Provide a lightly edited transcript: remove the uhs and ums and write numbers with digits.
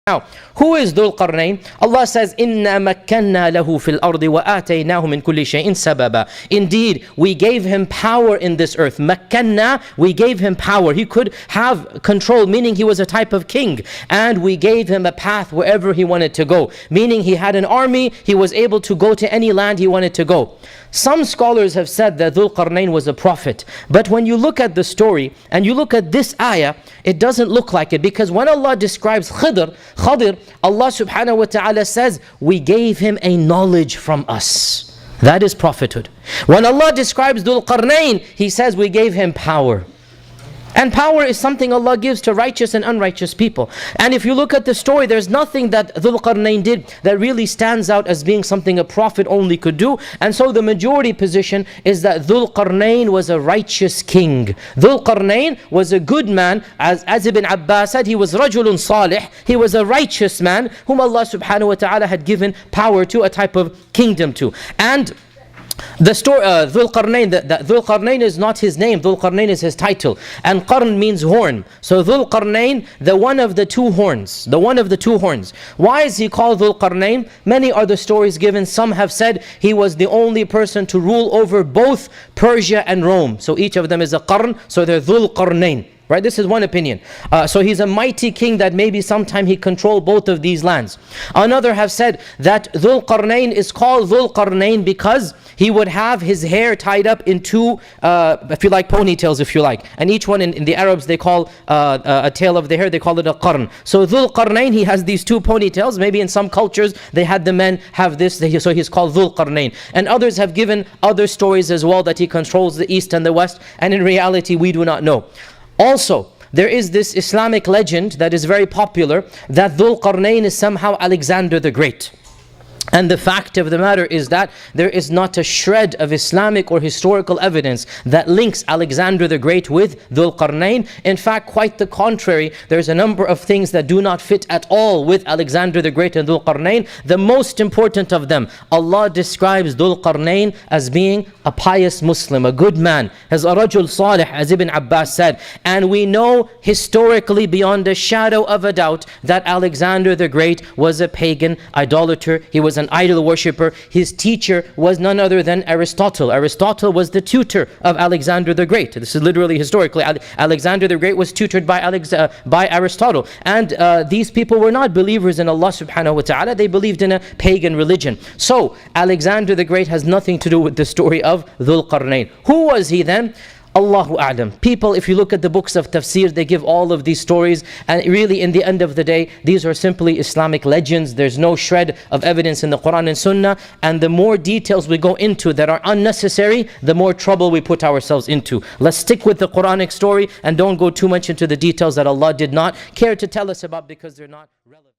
Now, who is Dhul Qarnayn? Allah says, إِنَّا مَكَّنَّا لَهُ فِي الْأَرْضِ وَآتَيْنَاهُ مِنْ كُلِّ شَيْءٍ سَبَبًا. Indeed, we gave him power in this earth. مَكَّنَّا, we gave him power. He could have control, meaning he was a type of king. And we gave him a path wherever he wanted to go. Meaning he had an army, he was able to go to any land he wanted to go. Some scholars have said that Dhul Qarnayn was a prophet. But when you look at the story, and you look at this ayah, it doesn't look like it. Because when Allah describes Khidr, Allah subhanahu wa ta'ala says, we gave him a knowledge from us. That is prophethood. When Allah describes Dhul Qarnayn, He says we gave him power. And power is something Allah gives to righteous and unrighteous people. And if you look at the story, there's nothing that Dhul Qarnayn did that really stands out as being something a prophet only could do. And so the majority position is that Dhul Qarnayn was a righteous king. Dhul Qarnayn was a good man. As Ibn Abbas said, he was rajulun salih. He was a righteous man whom Allah subhanahu wa ta'ala had given power to, a type of kingdom to. And the story, Dhul Qarnayn, Dhul Qarnayn is not his name, Dhul Qarnayn is his title. And Qarn means horn. So Dhul Qarnayn, the one of the two horns. The one of the two horns. Why is he called Dhul Qarnayn? Many are the stories given. Some have said he was the only person to rule over both Persia and Rome. So each of them is a Qarn, so they're Dhul Qarnayn. Right? This is one opinion. So he's a mighty king that maybe sometime he controlled both of these lands. Another have said that Dhul Qarnayn is called Dhul Qarnayn because he would have his hair tied up in two, if you like, ponytails, if you like. And each one in the Arabs, they call a tail of the hair, they call it a qarn. So Dhul Qarnayn, he has these two ponytails. Maybe in some cultures, they had the men have this, so he's called Dhul Qarnayn. And others have given other stories as well that he controls the east and the west. And in reality, we do not know. Also, there is this Islamic legend that is very popular that Dhul Qarnayn is somehow Alexander the Great. And the fact of the matter is that there is not a shred of Islamic or historical evidence that links Alexander the Great with Dhul Qarnayn. In fact, quite the contrary, there's a number of things that do not fit at all with Alexander the Great and Dhul Qarnayn. The most important of them, Allah describes Dhul Qarnayn as being a pious Muslim, a good man, as a rajul salih, as Ibn Abbas said. And we know historically beyond a shadow of a doubt that Alexander the Great was a pagan idolater. He was an idol worshipper. His teacher was none other than Aristotle. Aristotle was the tutor of Alexander the Great. This is literally historically. Alexander the Great was tutored by Aristotle. And these people were not believers in Allah subhanahu wa ta'ala. They believed in a pagan religion. So Alexander the Great has nothing to do with the story of Dhul Qarnayn. Who was he then? Allahu A'lam. People, if you look at the books of tafsir, they give all of these stories, and really in the end of the day, these are simply Islamic legends. There's no shred of evidence in the Quran and Sunnah, and the more details we go into that are unnecessary, the more trouble we put ourselves into. Let's stick with the Quranic story and don't go too much into the details that Allah did not care to tell us about because they're not relevant.